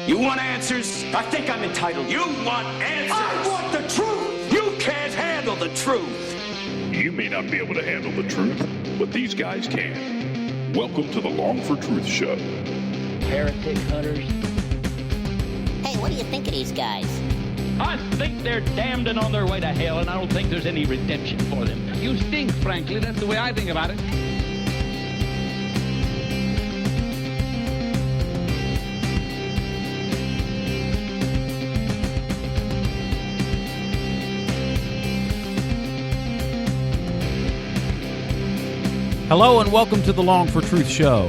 You want answers? I think I'm entitled. You want answers? I want the truth! You can't handle the truth! You may not be able to handle the truth, but these guys can. Welcome to the Long for Truth Show. Heretic hunters. Hey, what do you think of these guys? I think they're damned and on their way to hell, and I don't think there's any redemption for them. You stink, frankly. That's the way I think about it. Hello and welcome to the Long for Truth Show.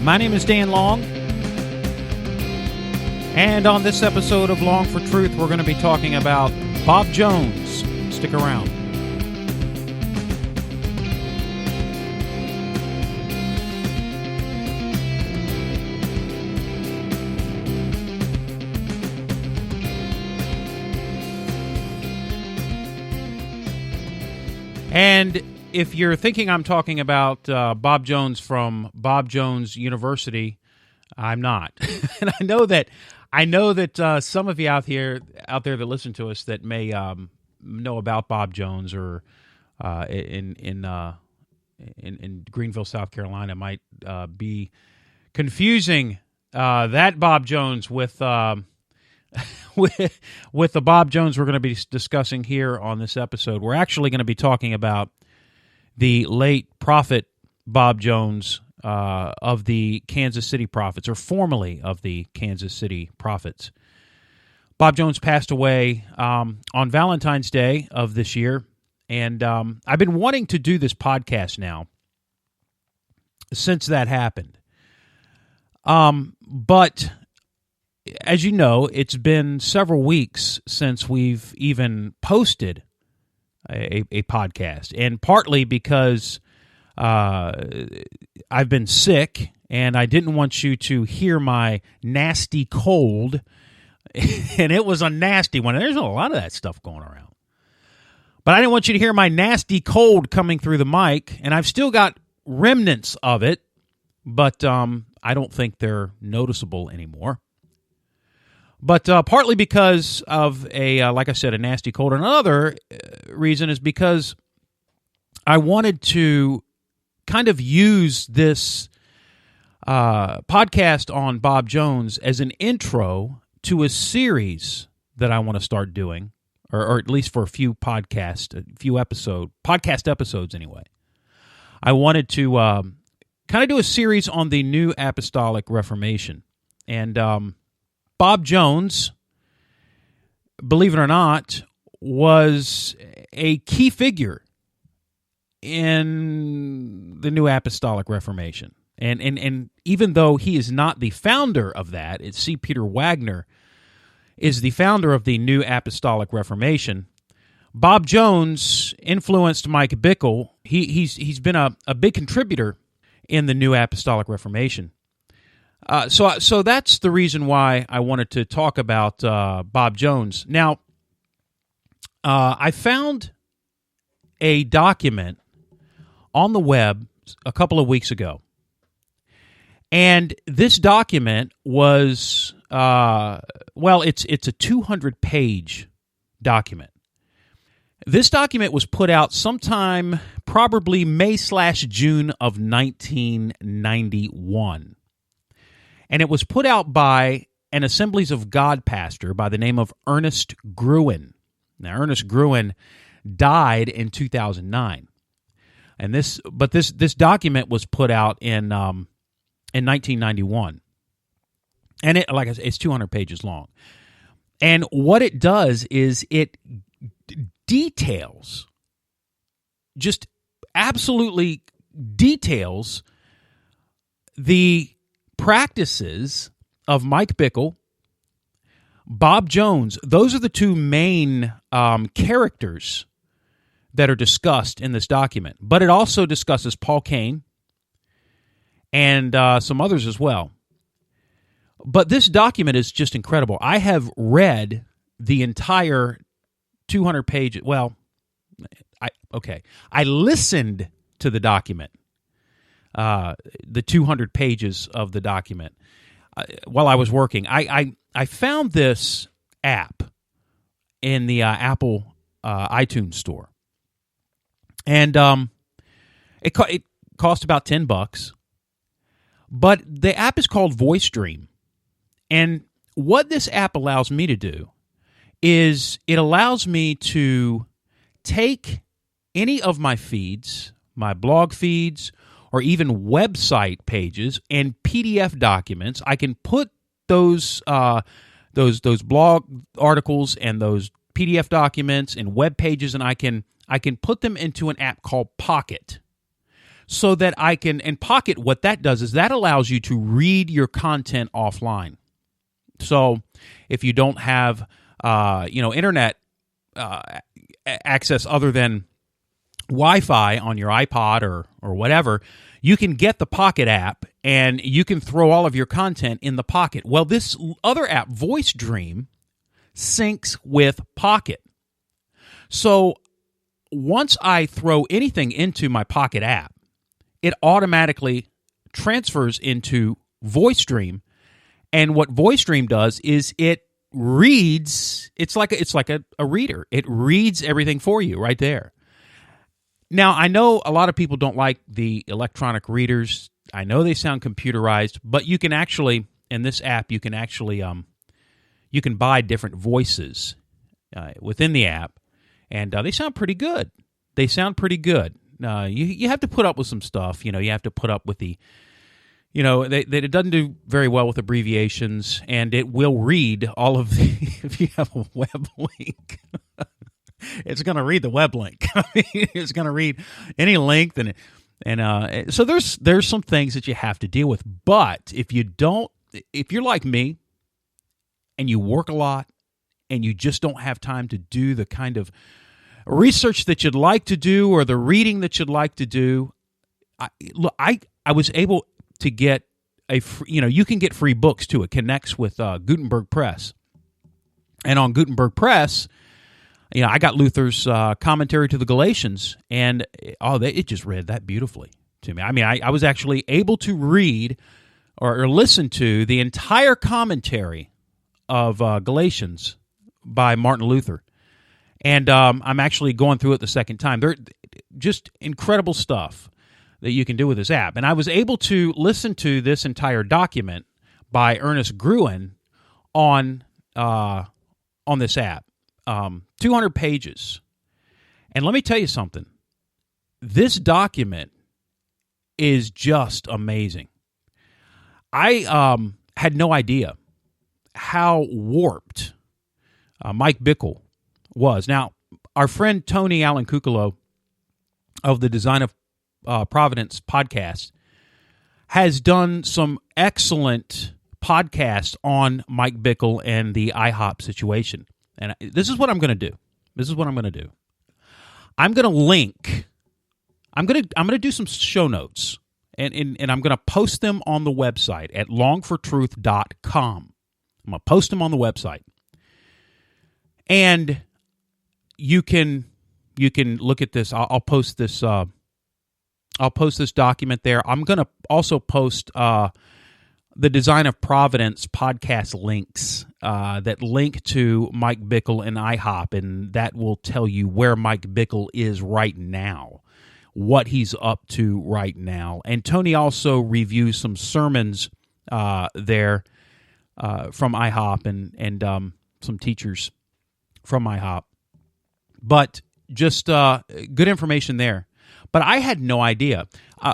My name is Dan Long, and on this episode of Long for Truth, we're going to be talking about Bob Jones. Stick around. And if you're thinking I'm talking about Bob Jones from Bob Jones University, I'm not. And I know that some of you out there that listen to us that may know about Bob Jones or in Greenville, South Carolina, might be confusing that Bob Jones with with the Bob Jones we're going to be discussing here on this episode. We're actually going to be talking about the late prophet Bob Jones of the Kansas City Prophets, or formerly of the Kansas City Prophets. Bob Jones passed away on Valentine's Day of this year, and I've been wanting to do this podcast now since that happened. But as you know, it's been several weeks since we've even posted a podcast, and partly because I've been sick, and I didn't want you to hear my nasty cold, and it was a nasty one. There's a lot of that stuff going around. But I didn't want you to hear my nasty cold coming through the mic, and I've still got remnants of it, but I don't think they're noticeable anymore. But partly because of like I said, a nasty cold. Another reason is because I wanted to kind of use this podcast on Bob Jones as an intro to a series that I want to start doing, or at least for a few podcast episodes anyway. I wanted to kind of do a series on the New Apostolic Reformation. And Bob Jones, believe it or not, was a key figure in the New Apostolic Reformation. And even though he is not the founder of that, it's C. Peter Wagner is the founder of the New Apostolic Reformation. Bob Jones influenced Mike Bickle. He's been a big contributor in the New Apostolic Reformation. So that's the reason why I wanted to talk about Bob Jones. Now, I found a document on the web a couple of weeks ago, and this document was it's a 200-page document. This document was put out sometime probably May/June of 1991. And it was put out by an Assemblies of God pastor by the name of Ernest Gruen. Now, Ernest Gruen died in 2009, and this document was put out in 1991, and it's 200 pages long. And what it does is it details, just absolutely details the practices of Mike Bickle, Bob Jones. Those are the two main characters that are discussed in this document. But it also discusses Paul Cain and some others as well. But this document is just incredible. I have read the entire 200 pages. Well, I listened to the document, the 200 pages of the document while I was working. I found this app in the Apple iTunes store, and it cost about $10, but the app is called VoiceStream. And what this app allows me to do is it allows me to take any of my feeds, my blog feeds, or even website pages and PDF documents. I can put those blog articles and those PDF documents and web pages, and I can put them into an app called Pocket. So that I can, and Pocket, what that does is that allows you to read your content offline. So if you don't have, internet access other than Wi-Fi on your iPod or whatever, you can get the Pocket app and you can throw all of your content in the Pocket. Well, this other app, VoiceStream, syncs with Pocket. So once I throw anything into my Pocket app, it automatically transfers into VoiceStream. And what VoiceStream does is it reads, it's like a reader. It reads everything for you right there. Now, I know a lot of people don't like the electronic readers. I know they sound computerized, but you can actually, in this app, you can actually, you can buy different voices within the app, and they sound pretty good. They sound pretty good. You have to put up with some stuff. You have to put up with the, it doesn't do very well with abbreviations, and it will read all of the, if you have a web link, it's going to read the web link. It's going to read any length, and so there's some things that you have to deal with. But if you're like me, and you work a lot, and you just don't have time to do the kind of research that you'd like to do or the reading that you'd like to do, I was able to get you can get free books too. It connects with Gutenberg Press, and on Gutenberg Press, I got Luther's commentary to the Galatians, and it just read that beautifully to me. I mean, I was actually able to read or listen to the entire commentary of Galatians by Martin Luther. And I'm actually going through it the second time. They're just incredible stuff that you can do with this app. And I was able to listen to this entire document by Ernest Gruen on this app. 200 pages. And let me tell you something. This document is just amazing. I had no idea how warped Mike Bickle was. Now, our friend Tony Allen Kukalo of the Design of Providence podcast has done some excellent podcasts on Mike Bickle and the IHOP situation. And this is what I'm going to do. I'm going to link. I'm going to do some show notes, and I'm going to post them on the website at longfortruth.com. I'm going to post them on the website, and you can look at this. I'll post this. I'll post this document there. I'm going to also post the Design of Providence podcast links that link to Mike Bickle and IHOP, and that will tell you where Mike Bickle is right now, what he's up to right now. And Tony also reviews some sermons there from IHOP and some teachers from IHOP. But just good information there. But I had no idea.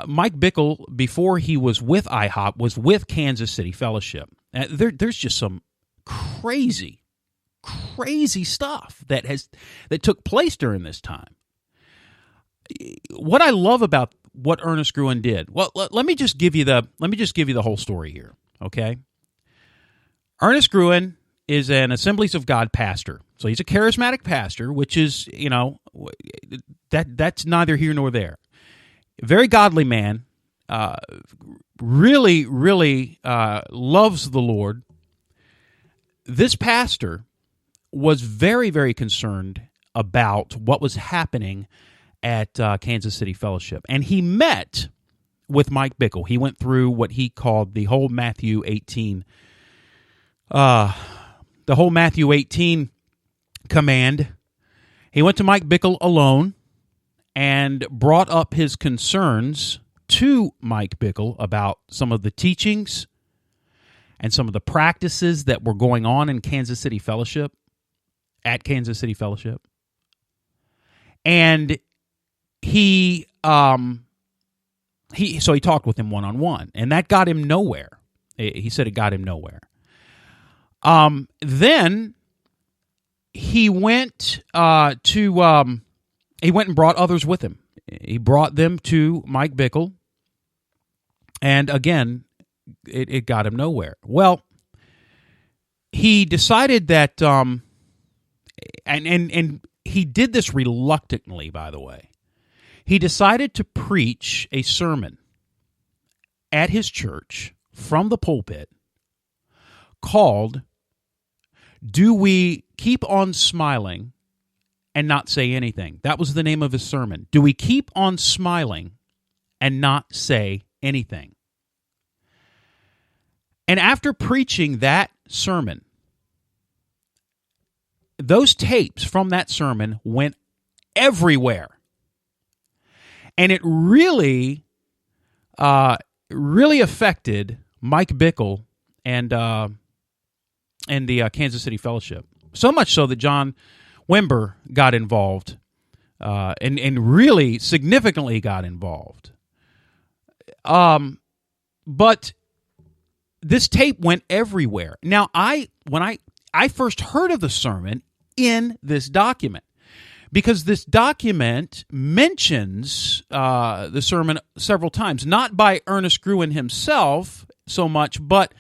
Mike Bickle, before he was with IHOP, was with Kansas City Fellowship. There's just some crazy stuff that took place during this time. What I love about what Ernest Gruen did. Well, let me just give you the whole story here, okay? Ernest Gruen is an Assemblies of God pastor. So he's a charismatic pastor, which is, that's neither here nor there. Very godly man, really, really loves the Lord, this pastor was very, very concerned about what was happening at Kansas City Fellowship. And he met with Mike Bickle. He went through what he called the whole Matthew 18 command. He went to Mike Bickle alone and brought up his concerns to Mike Bickle about some of the teachings and some of the practices that were going on in Kansas City Fellowship, at Kansas City Fellowship. And he talked with him one-on-one, and that got him nowhere. He said it got him nowhere. Then he went he went and brought others with him. He brought them to Mike Bickle, and again, it got him nowhere. Well, he decided that, and he did this reluctantly, by the way. He decided to preach a sermon at his church from the pulpit called, "Do We Keep on Smiling and Not Say Anything?" That was the name of his sermon. Do we keep on smiling and not say anything? And after preaching that sermon, those tapes from that sermon went everywhere. And it really, really affected Mike Bickle and the Kansas City Fellowship. So much so that John Wimber got involved, and really significantly got involved. But this tape went everywhere. Now, when I first heard of the sermon in this document, because this document mentions the sermon several times, not by Ernest Gruen himself so much, but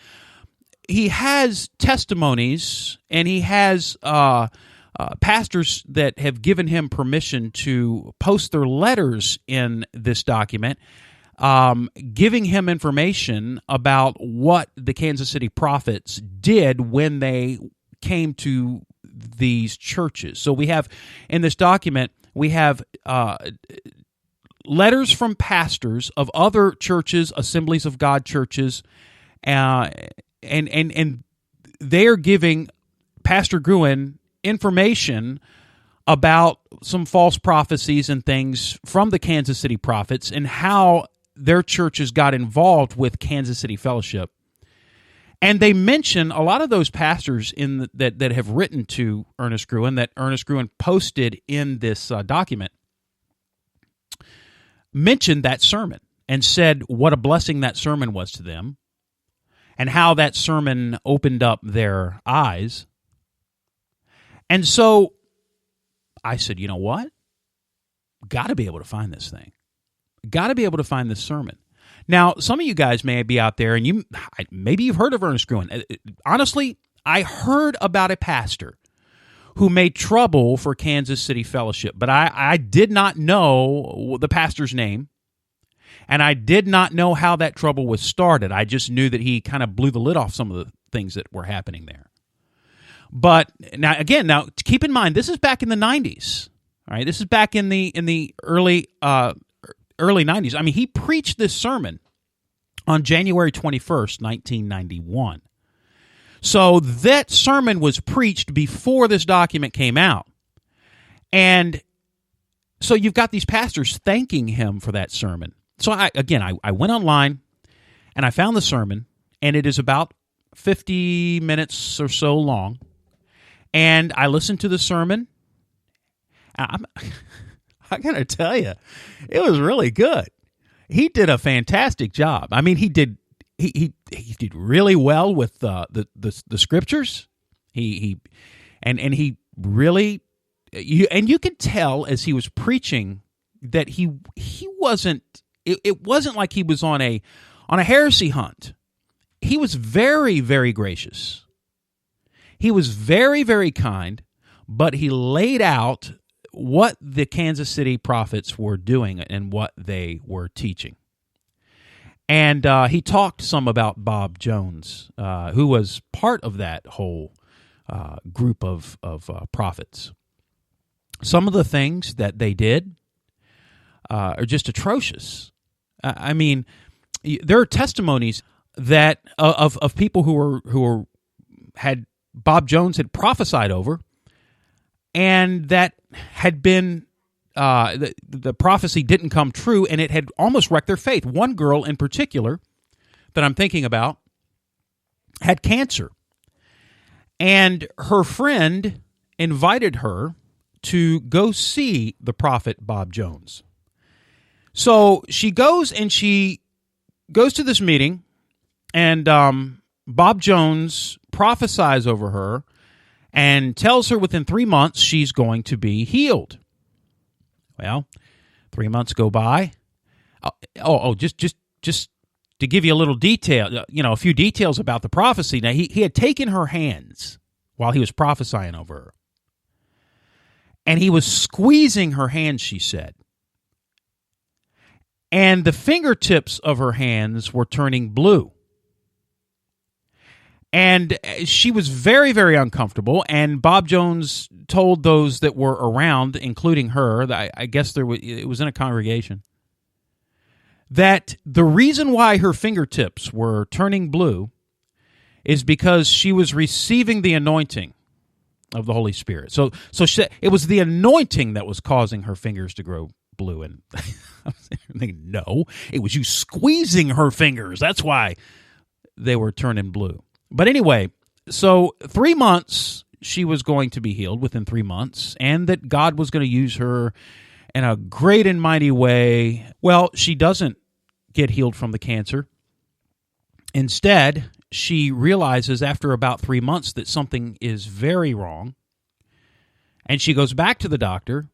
he has testimonies, and he has pastors that have given him permission to post their letters in this document, giving him information about what the Kansas City prophets did when they came to these churches. So we have, in this document, we have letters from pastors of other churches, Assemblies of God churches, and they are giving Pastor Gruen information about some false prophecies and things from the Kansas City prophets and how their churches got involved with Kansas City Fellowship. And they mention a lot of those pastors that have written to Ernest Gruen, that Ernest Gruen posted in this document, mentioned that sermon and said what a blessing that sermon was to them and how that sermon opened up their eyes. And so I said, you know what? Got to be able to find this thing. Got to be able to find this sermon. Now, some of you guys may be out there, and maybe you've heard of Ernest Gruen. Honestly, I heard about a pastor who made trouble for Kansas City Fellowship, but I did not know the pastor's name, and I did not know how that trouble was started. I just knew that he kind of blew the lid off some of the things that were happening there. But now, keep in mind, this is back in the 90s. All right, this is back in the early 90s. I mean, he preached this sermon on January 21st, 1991. So that sermon was preached before this document came out. And so you've got these pastors thanking him for that sermon. So I went online and I found the sermon, and it is about 50 minutes or so long. And I listened to the sermon. I got to tell you, it was really good. He did a fantastic job. I mean, he did really well with the scriptures. He really, you could tell as he was preaching that he wasn't. It wasn't like he was on a heresy hunt. He was very, very gracious. He was very, very kind, but he laid out what the Kansas City prophets were doing and what they were teaching. And he talked some about Bob Jones, who was part of that whole group of prophets. Some of the things that they did are just atrocious. I mean, there are testimonies that of people who had Bob Jones had prophesied over, and that had been the prophecy didn't come true, and it had almost wrecked their faith. One girl in particular that I'm thinking about had cancer, and her friend invited her to go see the prophet Bob Jones. So she goes to this meeting, and Bob Jones prophesies over her and tells her within 3 months she's going to be healed. Well, 3 months go by. Just to give you a little detail, a few details about the prophecy. Now, he had taken her hands while he was prophesying over her, and he was squeezing her hands, she said. And the fingertips of her hands were turning blue. And she was very, very uncomfortable, and Bob Jones told those that were around, including her, I guess it was in a congregation, that the reason why her fingertips were turning blue is because she was receiving the anointing of the Holy Spirit. So it was the anointing that was causing her fingers to grow blue. And I was thinking, no, it was you squeezing her fingers. That's why they were turning blue. But anyway, so 3 months she was going to be healed within 3 months, and that God was going to use her in a great and mighty way. Well, she doesn't get healed from the cancer. Instead, she realizes after about 3 months that something is very wrong, and she goes back to the doctor,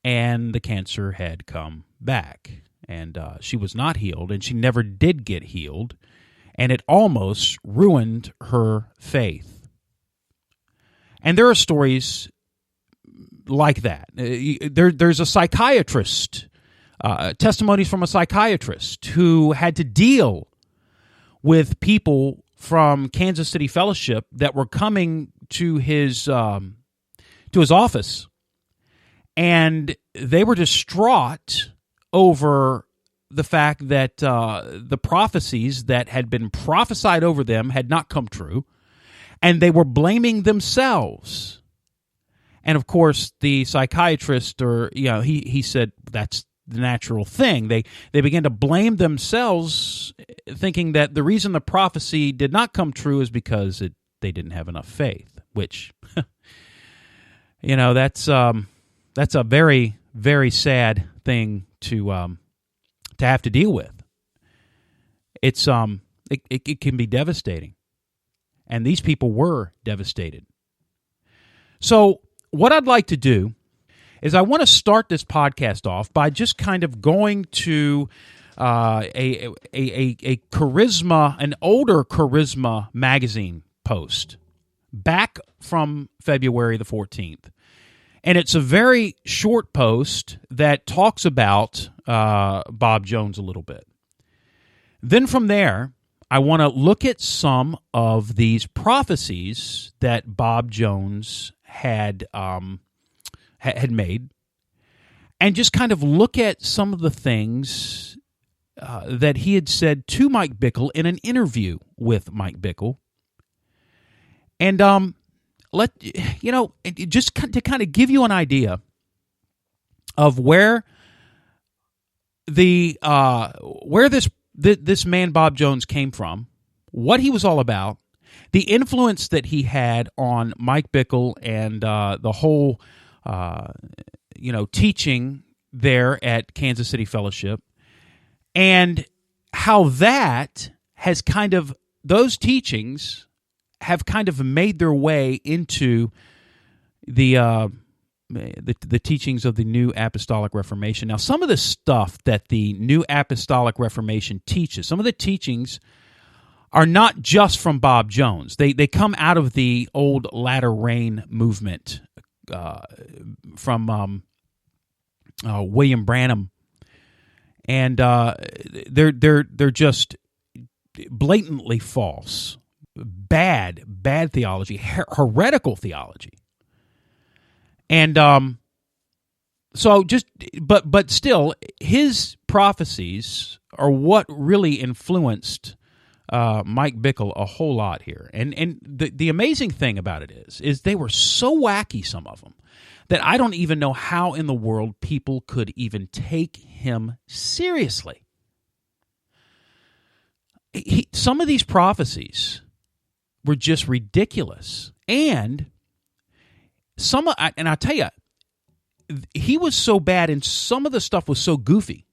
and the cancer had come back, and she was not healed, and she never did get healed. And it almost ruined her faith. And there are stories like that. There's a psychiatrist, testimonies from a psychiatrist who had to deal with people from Kansas City Fellowship that were coming to his office, and they were distraught over the fact that the prophecies that had been prophesied over them had not come true, and they were blaming themselves. And of course, the psychiatrist, he said that's the natural thing. They began to blame themselves, thinking that the reason the prophecy did not come true is because they didn't have enough faith. Which, that's a very, very sad thing to have to deal with. It's it can be devastating, and these people were devastated. So what I'd like to do is I want to start this podcast off by just kind of going to a Charisma, an older Charisma magazine post back from February the 14th. And it's a very short post that talks about Bob Jones a little bit. Then from there, I want to look at some of these prophecies that Bob Jones had made, and just kind of look at some of the things that he had said to Mike Bickle in an interview with Mike Bickle. And just to kind of give you an idea of where this man Bob Jones came from, what he was all about, the influence that he had on Mike Bickle and the whole teaching there at Kansas City Fellowship, and how that has kind of, those teachings have kind of made their way into the teachings of the New Apostolic Reformation. Now, some of the stuff that the New Apostolic Reformation teaches, some of the teachings are not just from Bob Jones. They come out of the old Latter Rain movement from William Branham and they're just blatantly false, bad theology, heretical theology, and but still, his prophecies are what really influenced Mike Bickle a whole lot here. And the amazing thing about it is they were so wacky, some of them, that I don't even know how in the world people could even take him seriously. Some of these prophecies were just ridiculous. And I tell you, he was so bad and some of the stuff was so goofy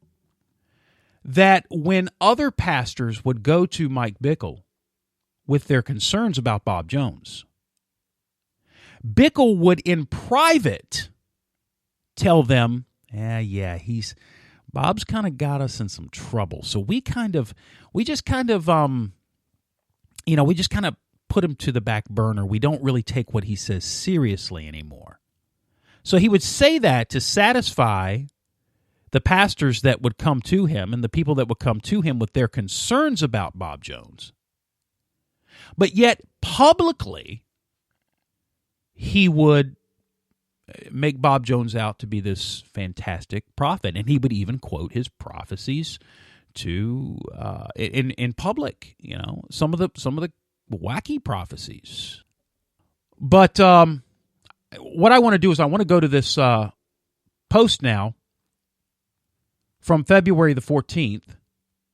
that when other pastors would go to Mike Bickle with their concerns about Bob Jones, Bickle would in private tell them, Bob's kind of got us in some trouble. So we just kind of put him to the back burner. We don't really take what he says seriously anymore. So he would say that to satisfy the pastors that would come to him and the people that would come to him with their concerns about Bob Jones. But yet, publicly, he would make Bob Jones out to be this fantastic prophet, and he would even quote his prophecies to in public. You know, some of the wacky prophecies. But what I want to do is I want to go to this post now from February the 14th.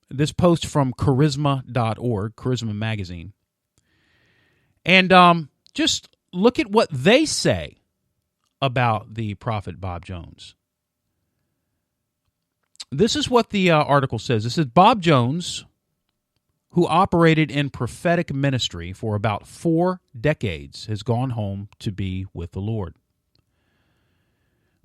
This post from charisma.org, Charisma Magazine, and just look at what they say about the prophet Bob Jones. This is what the article says. It says, Bob Jones, who operated in prophetic ministry for about 4 decades, has gone home to be with the Lord.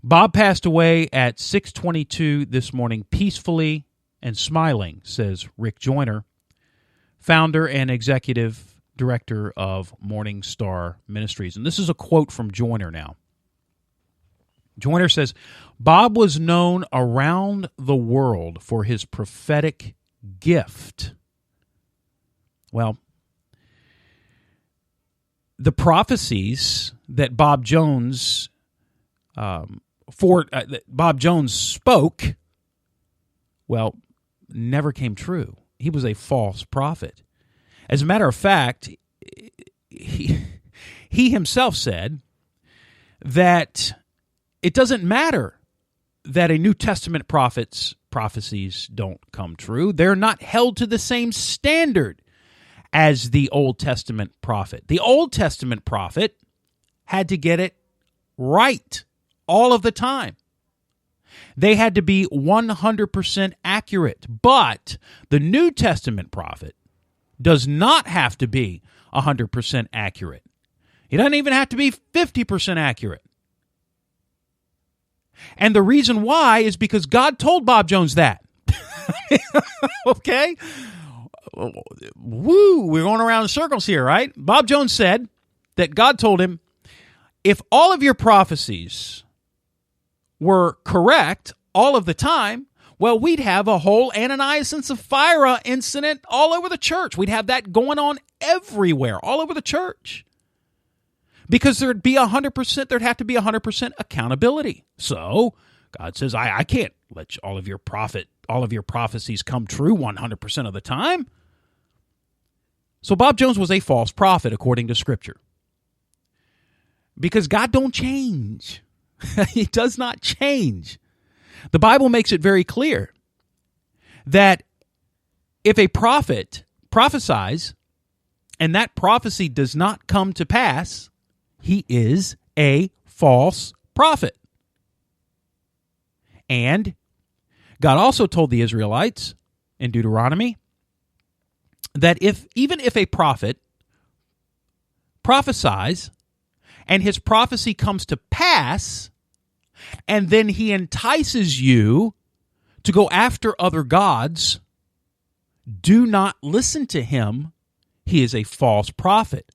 Bob passed away at 6:22 this morning, peacefully and smiling, says Rick Joyner, founder and executive director of Morning Star Ministries. And this is a quote from Joyner now. Joyner says, Bob was known around the world for his prophetic gift. Well, the prophecies that Bob Jones spoke, well, never came true. He was a false prophet. As a matter of fact, he himself said that it doesn't matter that a New Testament prophet's prophecies don't come true. They're not held to the same standard as the Old Testament prophet. The Old Testament prophet had to get it right all of the time. They had to be 100% accurate. But the New Testament prophet does not have to be 100% accurate. He doesn't even have to be 50% accurate. And the reason why is because God told Bob Jones that. Okay? Woo, we're going around in circles here, right? Bob Jones said that God told him, if all of your prophecies were correct all of the time, well, we'd have a whole Ananias and Sapphira incident all over the church. We'd have that going on everywhere, all over the church. Because there'd be 100%, there'd have to be 100% accountability. So God says, I can't let all of your prophecies come true 100% of the time. So Bob Jones was a false prophet according to Scripture. Because God don't change. He does not change. The Bible makes it very clear that if a prophet prophesies and that prophecy does not come to pass, he is a false prophet. And God also told the Israelites in Deuteronomy that even if a prophet prophesies and his prophecy comes to pass, and then he entices you to go after other gods, do not listen to him. He is a false prophet.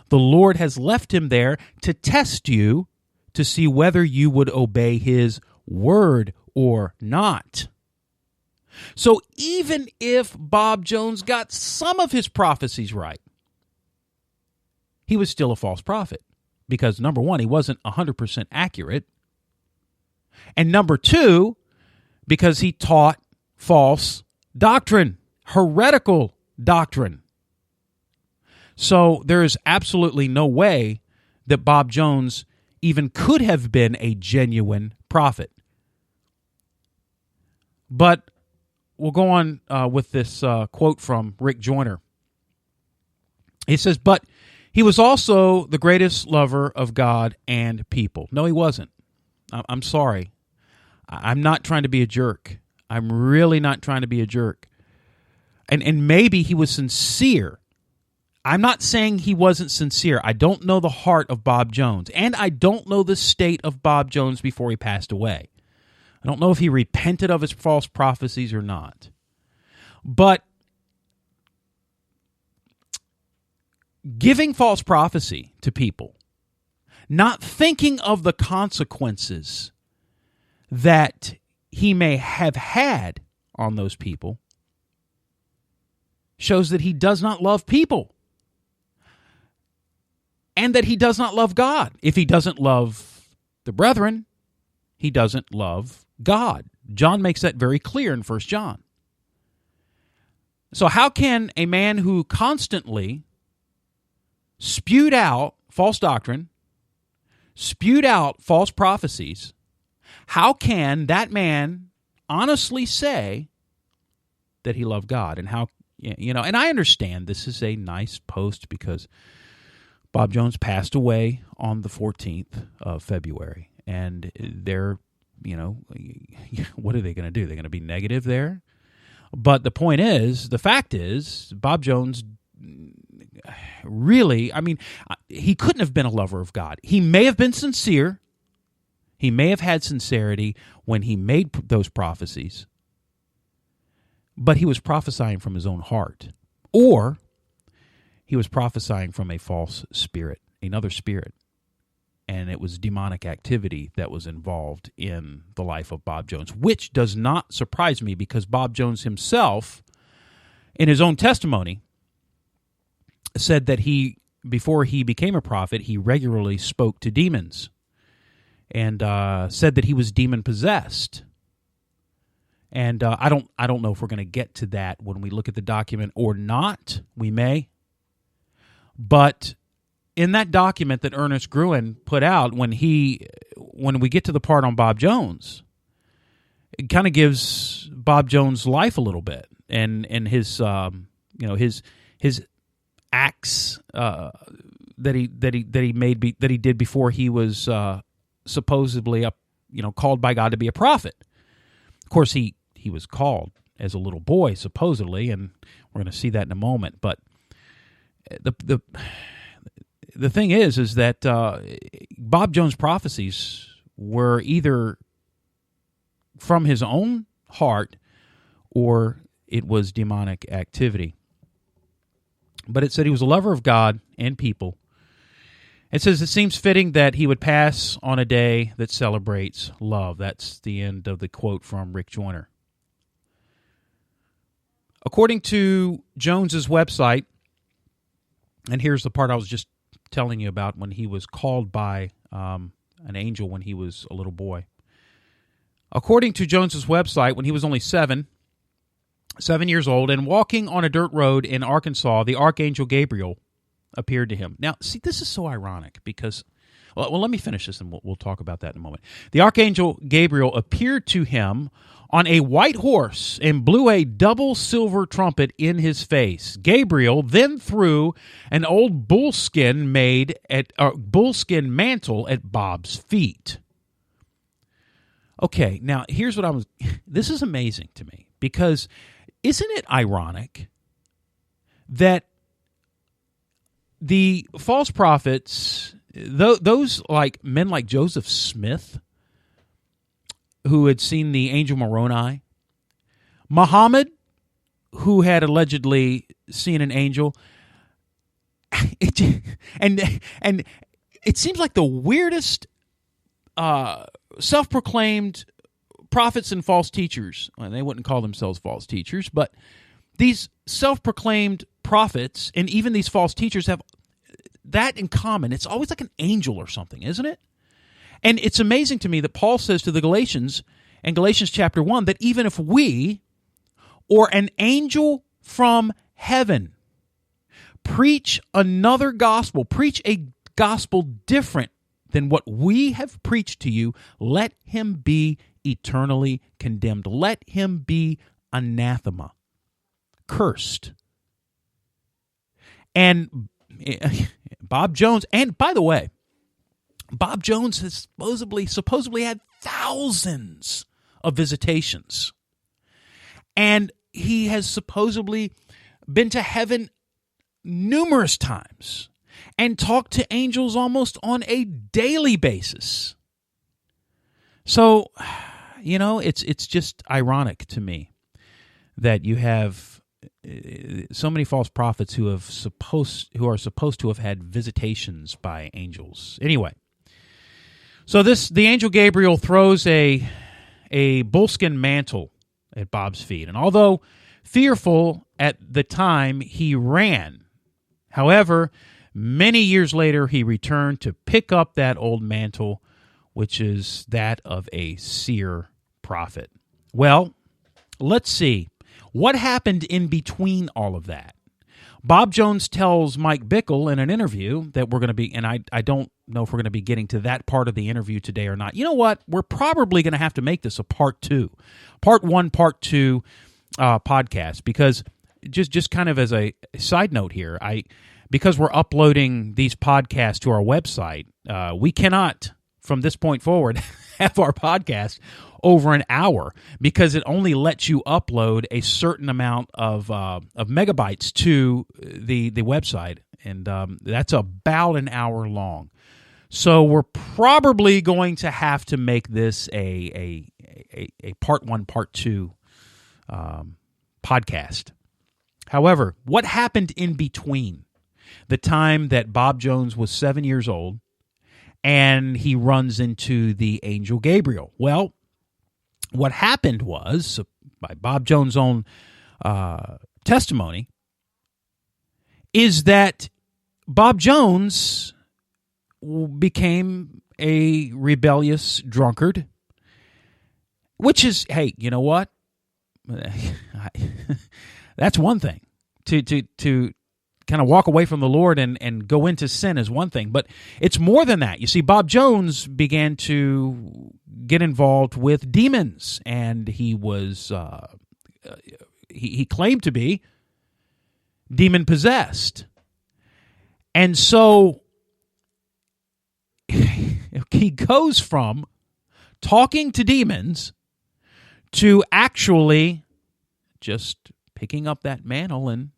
The Lord has left him there to test you to see whether you would obey his word or not. So even if Bob Jones got some of his prophecies right, he was still a false prophet because, number one, he wasn't 100% accurate, and number two, because he taught false doctrine, heretical doctrine. So there is absolutely no way that Bob Jones even could have been a genuine prophet. But we'll go on with this quote from Rick Joyner. He says, but he was also the greatest lover of God and people. No, he wasn't. I'm sorry. I'm not trying to be a jerk. I'm really not trying to be a jerk. And maybe he was sincere. I'm not saying he wasn't sincere. I don't know the heart of Bob Jones, and I don't know the state of Bob Jones before he passed away. I don't know if he repented of his false prophecies or not. But giving false prophecy to people, not thinking of the consequences that he may have had on those people, shows that he does not love people and that he does not love God. If he doesn't love the brethren, he doesn't love God. John makes that very clear in 1 John. So how can a man who constantly spewed out false doctrine, spewed out false prophecies, how can that man honestly say that he loved God? And how, and I understand this is a nice post because Bob Jones passed away on the 14th of February. And they're, what are they going to do? They're going to be negative there? But the point is, the fact is, Bob Jones really, he couldn't have been a lover of God. He may have been sincere. He may have had sincerity when he made those prophecies. But he was prophesying from his own heart. Or he was prophesying from a false spirit, another spirit. And it was demonic activity that was involved in the life of Bob Jones, which does not surprise me because Bob Jones himself, in his own testimony, said that before he became a prophet, he regularly spoke to demons and said that he was demon-possessed. And I don't know if we're going to get to that when we look at the document or not. We may. But in that document that Ernest Gruen put out, when we get to the part on Bob Jones, it kind of gives Bob Jones' life a little bit and his his acts that he did before he was supposedly called by God to be a prophet. Of course, he was called as a little boy supposedly, and we're going to see that in a moment. But the thing is that Bob Jones' prophecies were either from his own heart or it was demonic activity. But it said he was a lover of God and people. It says it seems fitting that he would pass on a day that celebrates love. That's the end of the quote from Rick Joyner. According to Jones's website, and here's the part I was just telling you about when he was called by an angel when he was a little boy. According to Jones's website, when he was only 7 years old, and walking on a dirt road in Arkansas, the archangel Gabriel appeared to him. Now, see, this is so ironic because, well, let me finish this and we'll talk about that in a moment. The archangel Gabriel appeared to him on a white horse and blew a double silver trumpet in his face. Gabriel then threw an old bullskin mantle at Bob's feet. Okay, now here's what this is amazing to me because isn't it ironic that the false prophets, those like men like Joseph Smith, who had seen the angel Moroni, Muhammad, who had allegedly seen an angel, and it seems like the weirdest self-proclaimed prophets and false teachers, well, they wouldn't call themselves false teachers, but these self-proclaimed prophets and even these false teachers have that in common. It's always like an angel or something, isn't it? And it's amazing to me that Paul says to the Galatians in Galatians chapter 1 that even if we or an angel from heaven preach another gospel, preach a gospel different than what we have preached to you, let him be eternally condemned. Let him be anathema, cursed. And Bob Jones, and by the way, Bob Jones has supposedly had thousands of visitations. And he has supposedly been to heaven numerous times and talked to angels almost on a daily basis. So, it's just ironic to me that you have so many false prophets who are supposed to have had visitations by angels. Anyway, so the angel Gabriel throws a bullskin mantle at Bob's feet, and although fearful at the time, he ran. However, many years later, he returned to pick up that old mantle, which is that of a seer prophet. Well, let's see. What happened in between all of that? Bob Jones tells Mike Bickle in an interview that we're going to be, and I don't know if we're going to be getting to that part of the interview today or not. You know what? We're probably going to have to make this a part 2. Part 1, part 2 podcast, because just kind of as a side note here, because we're uploading these podcasts to our website, we cannot, from this point forward, have our podcast over an hour because it only lets you upload a certain amount of megabytes to the website, and that's about an hour long. So we're probably going to have to make this a part 1, part 2 podcast. However, what happened in between the time that Bob Jones was 7 years old and he runs into the angel Gabriel? Well, what happened was, by Bob Jones' own testimony, is that Bob Jones became a rebellious drunkard, which is, hey, you know what? That's one thing. To kind of walk away from the Lord and go into sin is one thing, but it's more than that. You see, Bob Jones began to get involved with demons, and he was he claimed to be demon possessed, and so he goes from talking to demons to actually just picking up that mantle and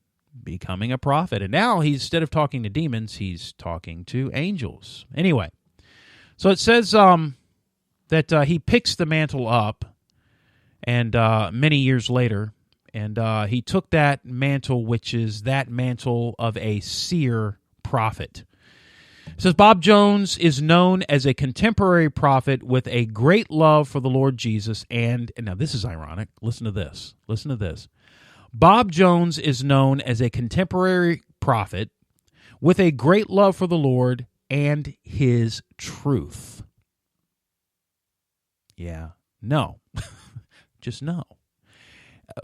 becoming a prophet. And now instead of talking to demons, he's talking to angels. Anyway, so it says that he picks the mantle up, and many years later, and he took that mantle, which is that mantle of a seer prophet. It says Bob Jones is known as a contemporary prophet with a great love for the Lord Jesus, and now this is ironic. Listen to this. Listen to this. Bob Jones is known as a contemporary prophet with a great love for the Lord and his truth. Yeah, no. Just no.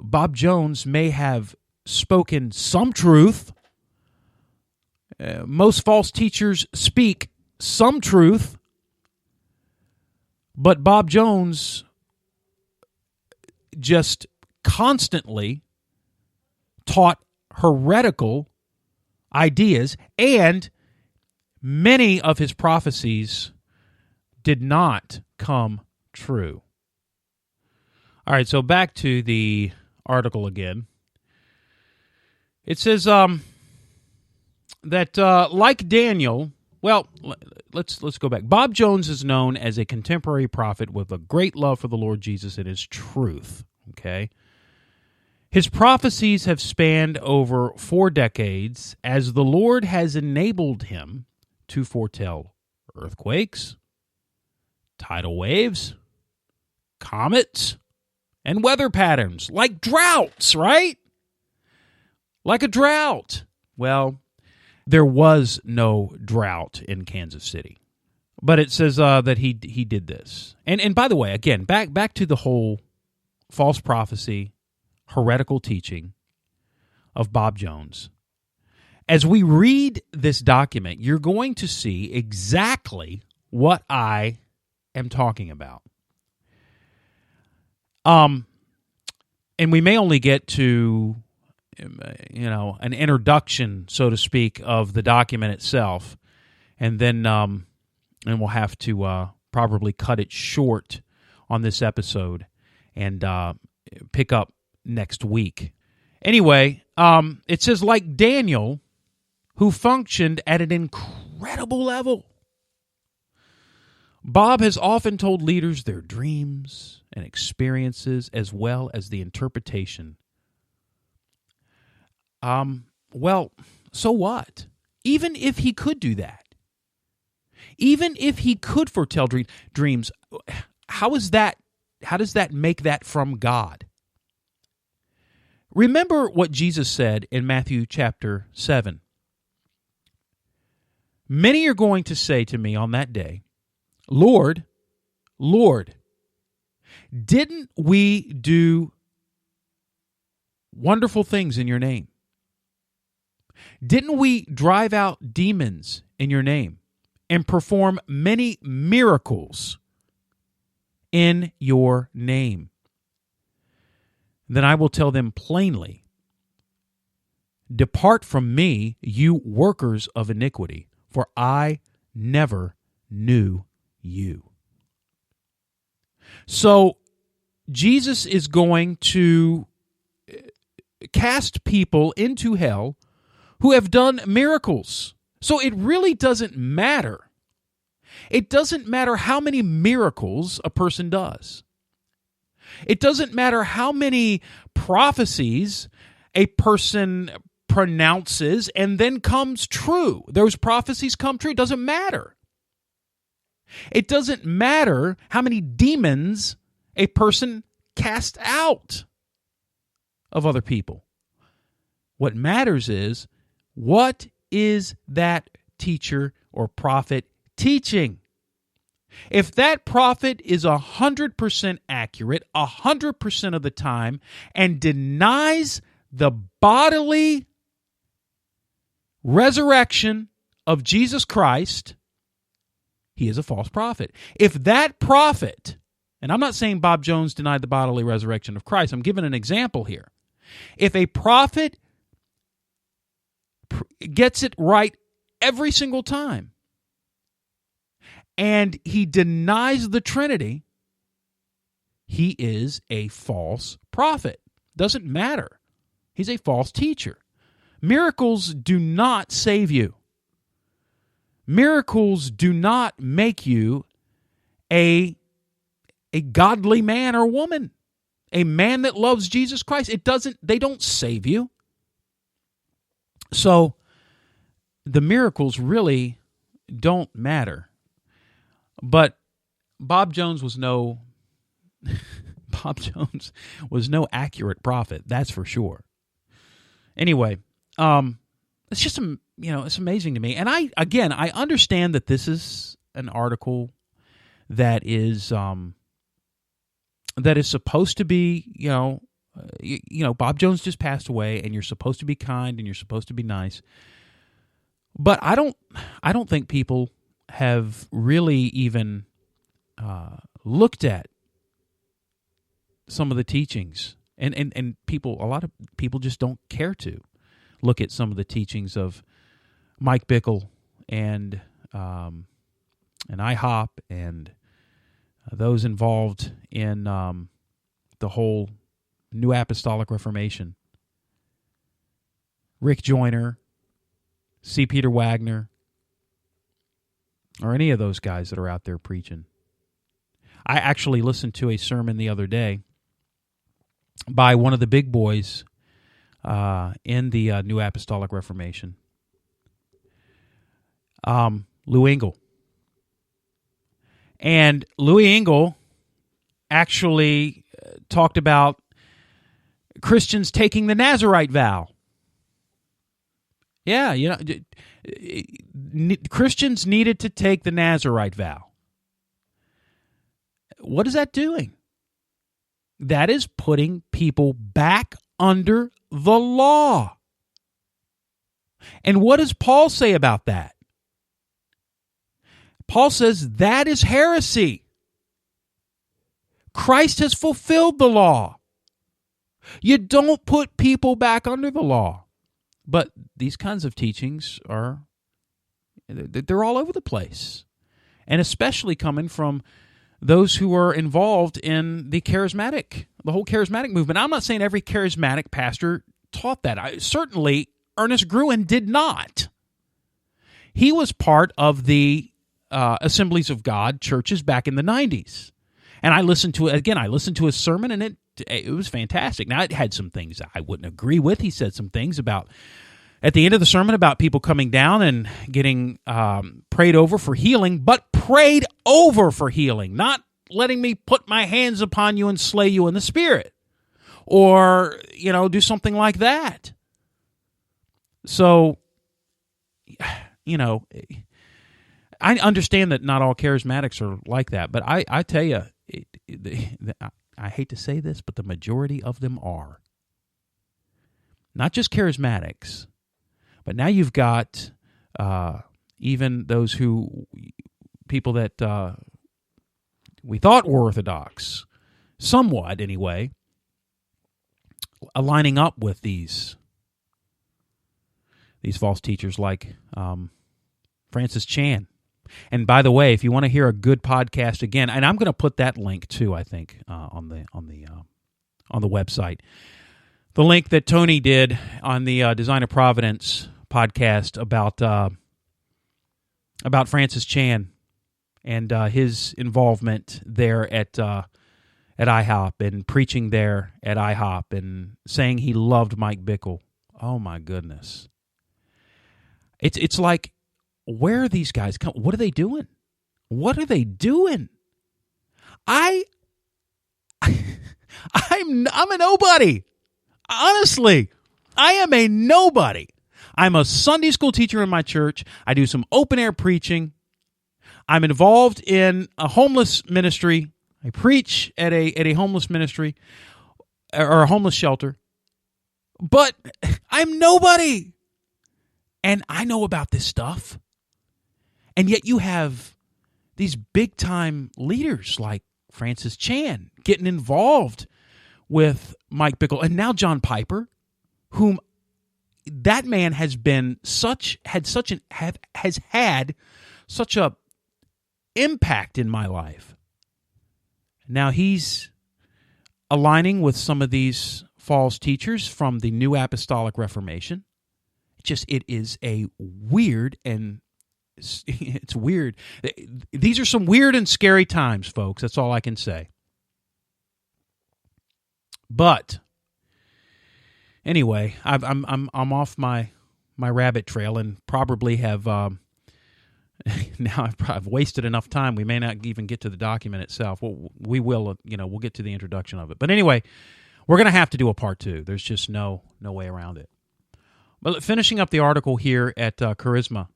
Bob Jones may have spoken some truth. Most false teachers speak some truth, but Bob Jones just constantly taught heretical ideas, and many of his prophecies did not come true. All right, so back to the article again. It says that like Daniel, well, let's go back. Bob Jones is known as a contemporary prophet with a great love for the Lord Jesus and his truth. Okay. His prophecies have spanned over 4 decades as the Lord has enabled him to foretell earthquakes, tidal waves, comets and weather patterns, like droughts, right? Like a drought. Well, there was no drought in Kansas City. But it says that he did this. And by the way, again, back to the whole false prophecy, heretical teaching of Bob Jones. As we read this document, you're going to see exactly what I am talking about. And we may only get to, an introduction, so to speak, of the document itself, and then and we'll have to probably cut it short on this episode and pick up next week. Anyway, it says, like Daniel, who functioned at an incredible level, Bob has often told leaders their dreams and experiences as well as the interpretation. Well, so what? Even if he could do that, even if he could foretell dreams, how does that make that from God? Remember what Jesus said in Matthew chapter 7. Many are going to say to me on that day, Lord, Lord, didn't we do wonderful things in your name? Didn't we drive out demons in your name and perform many miracles in your name? Then I will tell them plainly, depart from me, you workers of iniquity, for I never knew you. So Jesus is going to cast people into hell who have done miracles. So it really doesn't matter. It doesn't matter how many miracles a person does. It doesn't matter how many prophecies a person pronounces and then comes true. Those prophecies come true. It doesn't matter. It doesn't matter how many demons a person casts out of other people. What matters is, what is that teacher or prophet teaching? If that prophet is 100% accurate 100% of the time and denies the bodily resurrection of Jesus Christ, he is a false prophet. If that prophet, and I'm not saying Bob Jones denied the bodily resurrection of Christ, I'm giving an example here. If a prophet gets it right every single time, and he denies the Trinity, he is a false prophet. Doesn't matter. He's a false teacher. Miracles do not save you. Miracles do not make you a godly man or woman, a man that loves Jesus Christ. They don't save you. So the miracles really don't matter. But Bob Jones was no accurate prophet, that's for sure. Anyway, it's just it's amazing to me. And I understand that this is an article that is supposed to be, Bob Jones just passed away, and you're supposed to be kind and you're supposed to be nice. But I don't think people have really even looked at some of the teachings, and a lot of people just don't care to look at some of the teachings of Mike Bickle and IHOP and those involved in the whole New Apostolic Reformation. Rick Joyner, C. Peter Wagner, or any of those guys that are out there preaching. I actually listened to a sermon the other day by one of the big boys in the New Apostolic Reformation, Lou Engle. And Louis Engle actually talked about Christians taking the Nazirite vow. Yeah, Christians needed to take the Nazirite vow. What is that doing? That is putting people back under the law. And what does Paul say about that? Paul says that is heresy. Christ has fulfilled the law. You don't put people back under the law. But these kinds of teachings they're all over the place. And especially coming from those who are involved in the whole charismatic movement. I'm not saying every charismatic pastor taught that. Certainly, Ernest Gruen did not. He was part of the Assemblies of God churches back in the 90s. And I listened to his sermon, and it was fantastic. Now, it had some things I wouldn't agree with. He said some things at the end of the sermon about people coming down and getting prayed over for healing, but prayed over for healing, not letting me put my hands upon you and slay you in the spirit, or, do something like that. So, I understand that not all charismatics are like that, but I tell you, I hate to say this, but the majority of them are. Not just charismatics, but now you've got even those people that we thought were Orthodox, somewhat anyway, aligning up with these false teachers like Francis Chan. And by the way, if you want to hear a good podcast again, and I'm going to put that link too, I think on the website, the link that Tony did on the Design of Providence podcast about Francis Chan and his involvement there at IHOP and preaching there at IHOP and saying he loved Mike Bickle. Oh my goodness! It's like, where are these guys come? What are they doing? What are they doing? I'm a nobody. Honestly, I am a nobody. I'm a Sunday school teacher in my church. I do some open air preaching. I'm involved in a homeless ministry. I preach at a homeless ministry or a homeless shelter. But I'm nobody. And I know about this stuff. And yet you have these big-time leaders like Francis Chan getting involved with Mike Bickle. And now John Piper, whom that man has had such a impact in my life. Now he's aligning with some of these false teachers from the New Apostolic Reformation. It is a weird and it's weird. These are some weird and scary times, folks. That's all I can say. But anyway, I'm off my rabbit trail and probably have now I've wasted enough time. We may not even get to the document itself. Well, we will. We'll get to the introduction of it. But anyway, we're going to have to do a part 2. There's just no way around it. But finishing up the article here at Charisma.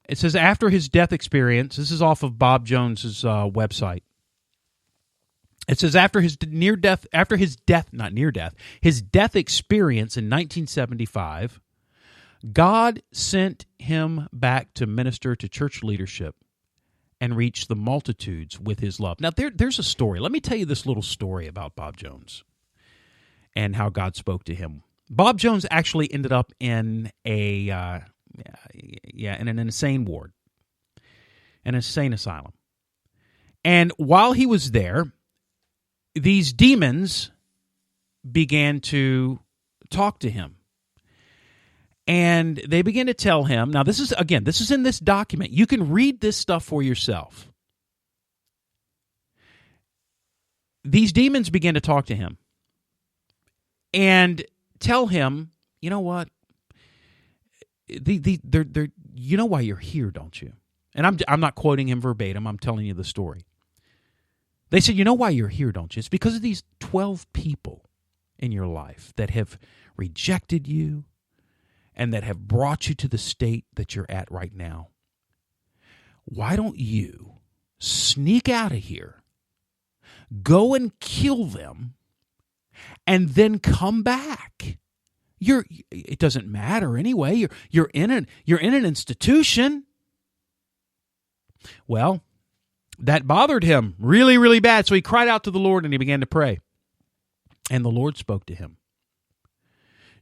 It says, after his death experience, this is off of Bob Jones's website. It says, his death experience in 1975, God sent him back to minister to church leadership and reach the multitudes with his love. Now, there's a story. Let me tell you this little story about Bob Jones and how God spoke to him. Bob Jones actually ended up in an insane ward, an insane asylum. And while he was there, these demons began to talk to him. And they began to tell him, now this is in this document. You can read this stuff for yourself. These demons began to talk to him and tell him, you know what? You know why you're here, don't you? And I'm not quoting him verbatim. I'm telling you the story. They said, you know why you're here, don't you? It's because of these 12 people in your life that have rejected you and that have brought you to the state that you're at right now. Why don't you sneak out of here, go and kill them, and then come back? It doesn't matter anyway. You're in an institution. Well, that bothered him really, really bad. So he cried out to the Lord and he began to pray. And the Lord spoke to him.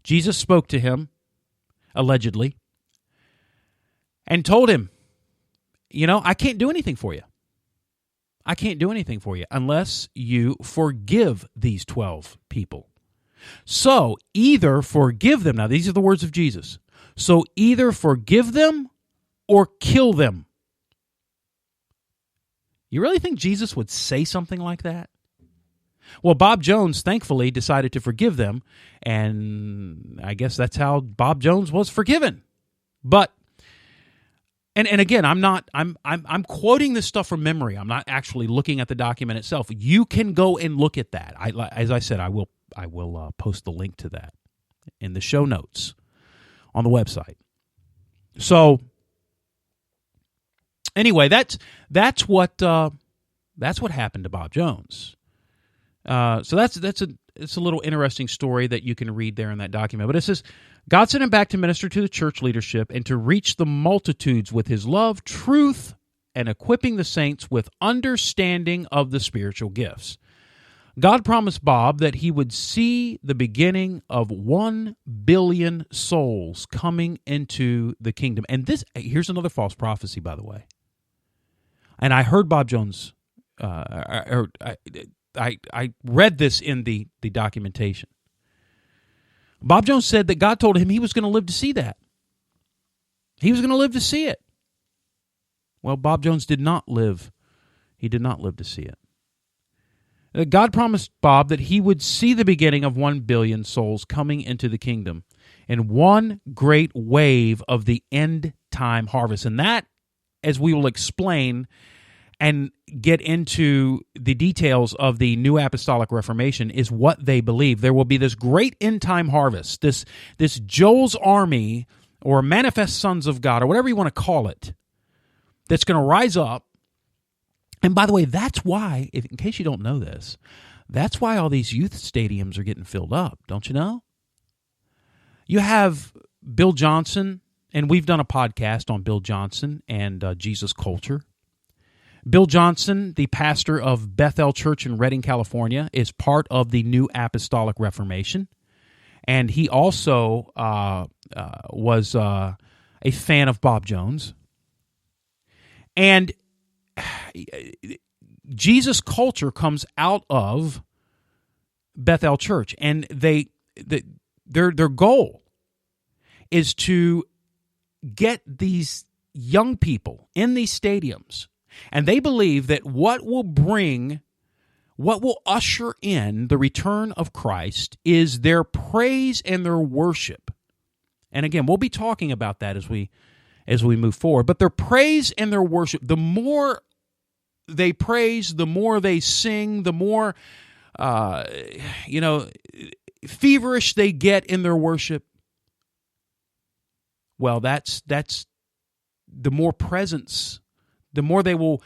Jesus spoke to him, allegedly, and told him, I can't do anything for you. I can't do anything for you unless you forgive these 12 people. So either forgive them. Now, these are the words of Jesus. So either forgive them or kill them. You really think Jesus would say something like that? Well, Bob Jones, thankfully, decided to forgive them, and I guess that's how Bob Jones was forgiven. But, and again, I'm quoting this stuff from memory. I'm not actually looking at the document itself. You can go and look at that. As I said, I will post the link to that in the show notes on the website. So, anyway, that's what happened to Bob Jones. So it's a little interesting story that you can read there in that document. But it says, God sent him back to minister to the church leadership and to reach the multitudes with his love, truth, and equipping the saints with understanding of the spiritual gifts. God promised Bob that he would see the beginning of 1 billion souls coming into the kingdom. And here's another false prophecy, by the way. And I heard Bob Jones, I read this in the documentation. Bob Jones said that God told him he was going to live to see that. He was going to live to see it. Well, Bob Jones did not live. He did not live to see it. God promised Bob that he would see the beginning of 1 billion souls coming into the kingdom in one great wave of the end time harvest. And that, as we will explain and get into the details of the New Apostolic Reformation, is what they believe. There will be this great end-time harvest, this Joel's army, or manifest sons of God, or whatever you want to call it, that's going to rise up. And by the way, that's why, in case you don't know this, that's why all these youth stadiums are getting filled up, don't you know? You have Bill Johnson, and we've done a podcast on Bill Johnson and Jesus culture. Bill Johnson, the pastor of Bethel Church in Redding, California, is part of the New Apostolic Reformation. And he also was a fan of Bob Jones. And Jesus culture comes out of Bethel Church. And their goal is to get these young people in these stadiums. And they believe that what will usher in the return of Christ is their praise and their worship. And again, we'll be talking about that as we move forward. But their praise and their worship, the more they praise, the more they sing, the more feverish they get in their worship. Well, that's the more presence, the more they will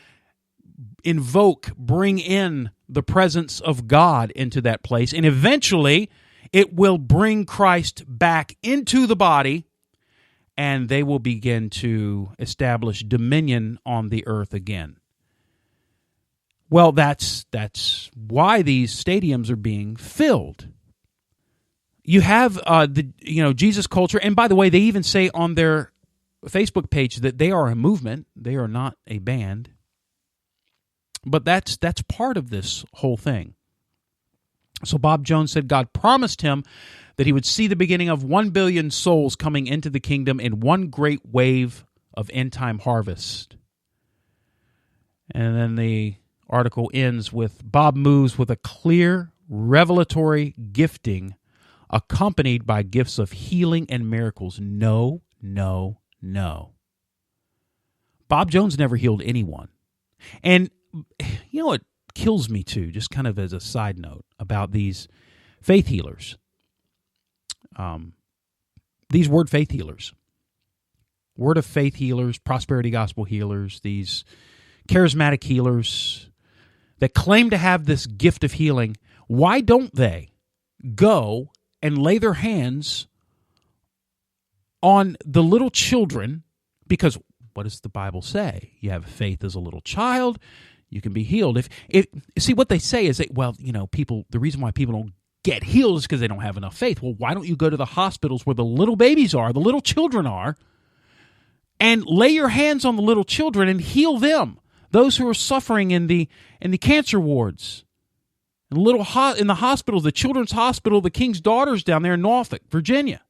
bring in the presence of God into that place. And eventually, it will bring Christ back into the body, and they will begin to establish dominion on the earth again. Well, that's why these stadiums are being filled. You have Jesus culture, and by the way, they even say on their Facebook page that they are a movement. They are not a band. But that's part of this whole thing. So Bob Jones said God promised him that he would see the beginning of 1 billion souls coming into the kingdom in one great wave of end-time harvest. And then the article ends with Bob moves with a clear revelatory gifting accompanied by gifts of healing and miracles. No. Bob Jones never healed anyone. And you know what kills me too, just kind of as a side note, about these faith healers. These word faith healers. Word of faith healers, prosperity gospel healers, these charismatic healers that claim to have this gift of healing. Why don't they go and lay their hands on the little children? Because what does the Bible say? You have faith as a little child, you can be healed. If see, what they say is that, well, people, the reason why people don't get healed is because they don't have enough faith. Well, why don't you go to the hospitals where the little babies are, the little children are, and lay your hands on the little children and heal them? Those who are suffering in the cancer wards, in the hospitals, the Children's Hospital, the King's Daughters down there in Norfolk, Virginia,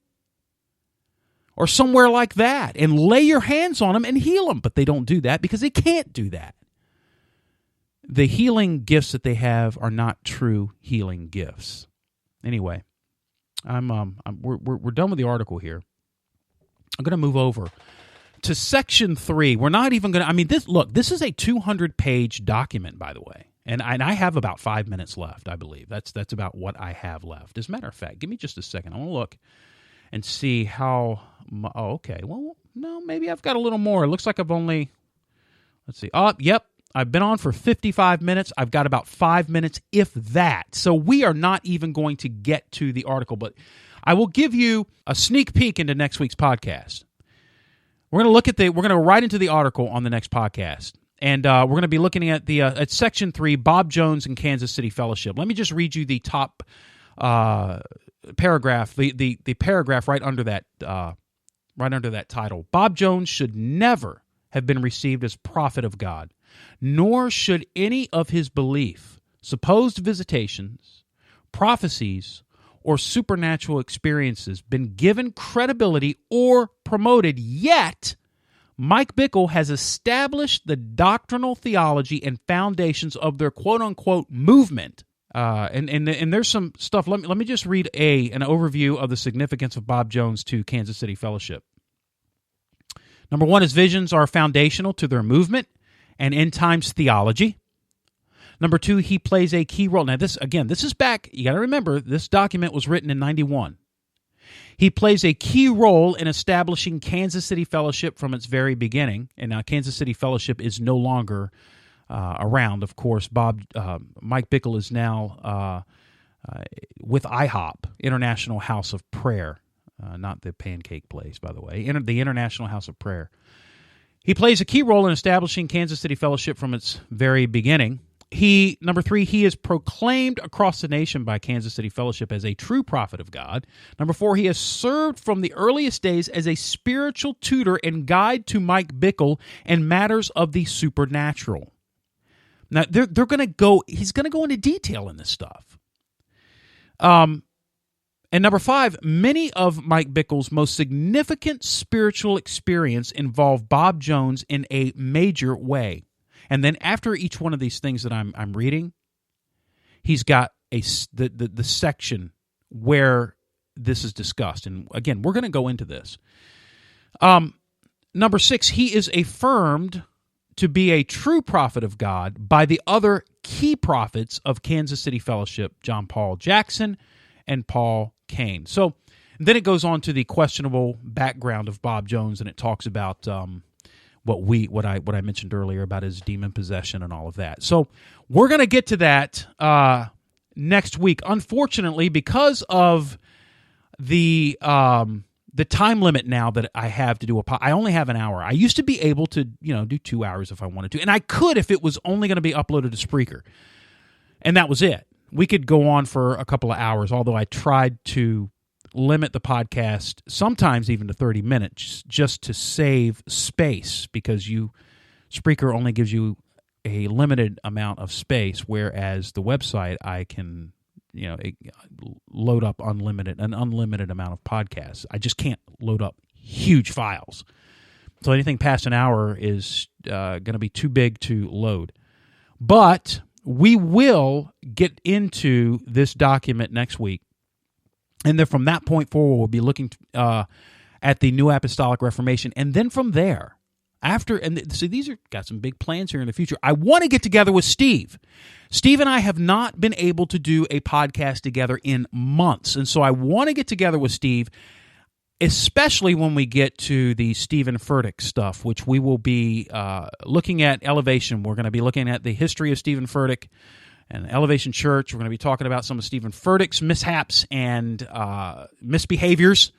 or somewhere like that, and lay your hands on them and heal them. But they don't do that because they can't do that. The healing gifts that they have are not true healing gifts. Anyway, we're done with the article here. I'm going to move over to section 3. We're not even going to, this is a 200-page document, by the way. And I have about 5 minutes left, I believe. That's about what I have left. As a matter of fact, give me just a second. I want to look and see how, okay. Well, no, maybe I've got a little more. It looks like I've only, let's see. Yep. I've been on for 55 minutes. I've got about 5 minutes, if that. So we are not even going to get to the article, but I will give you a sneak peek into next week's podcast. We're going to go right into the article on the next podcast. And we're going to be looking at at section 3, Bob Jones and Kansas City Fellowship. Let me just read you the top paragraph, the paragraph right under that title. Bob Jones should never have been received as prophet of God, nor should any of his belief, supposed visitations, prophecies, or supernatural experiences been given credibility or promoted. Yet Mike Bickle has established the doctrinal theology and foundations of their quote-unquote movement. And there's some stuff. Let me just read an overview of the significance of Bob Jones to Kansas City Fellowship. Number 1, his visions are foundational to their movement and end times theology. Number 2, he plays a key role. Now, this is back, you got to remember, this document was written in 91. He plays a key role in establishing Kansas City Fellowship from its very beginning. And now Kansas City Fellowship is no longer around, of course. Mike Bickle is now with IHOP, International House of Prayer. Not the pancake place, by the way. The International House of Prayer. He plays a key role in establishing Kansas City Fellowship from its very beginning. Number 3, he is proclaimed across the nation by Kansas City Fellowship as a true prophet of God. Number 4, he has served from the earliest days as a spiritual tutor and guide to Mike Bickle in matters of the supernatural. Now, he's going to go into detail in this stuff. And number 5, many of Mike Bickle's most significant spiritual experience involve Bob Jones in a major way. And then after each one of these things that I'm reading, he's got the section where this is discussed. And again, we're going to go into this. Number 6, he is affirmed to be a true prophet of God by the other key prophets of Kansas City Fellowship, John Paul Jackson and Paul Cain. So then it goes on to the questionable background of Bob Jones, and it talks about what I mentioned earlier about his demon possession and all of that. So we're going to get to that next week. Unfortunately, because of the time limit now that I have to do I only have an hour. I used to be able to do 2 hours if I wanted to, and I could if it was only going to be uploaded to Spreaker, and that was it. We could go on for a couple of hours, although I tried to limit the podcast sometimes even to 30 minutes just to save space, because Spreaker only gives you a limited amount of space, whereas the website I can load up an unlimited amount of podcasts. I just can't load up huge files. So anything past an hour is going to be too big to load. But we will get into this document next week. And then from that point forward, we'll be looking at the New Apostolic Reformation. And then from there, See, these are got some big plans here in the future. I want to get together with Steve. Steve and I have not been able to do a podcast together in months, and so I want to get together with Steve, especially when we get to the Stephen Furtick stuff, which we will be looking at Elevation. We're going to be looking at the history of Stephen Furtick and Elevation Church. We're going to be talking about some of Stephen Furtick's mishaps and misbehaviors.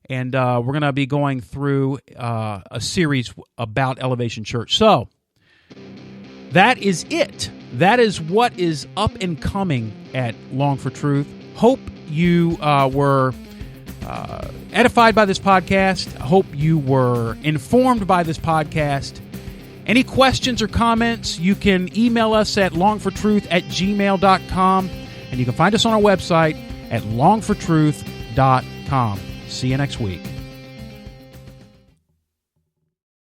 And we're going to be going through a series about Elevation Church. So that is it. That is what is up and coming at Long for Truth. Hope you were edified by this podcast. Hope you were informed by this podcast. Any questions or comments, you can email us at longfortruth@gmail.com. And you can find us on our website at longfortruth.com. See you next week.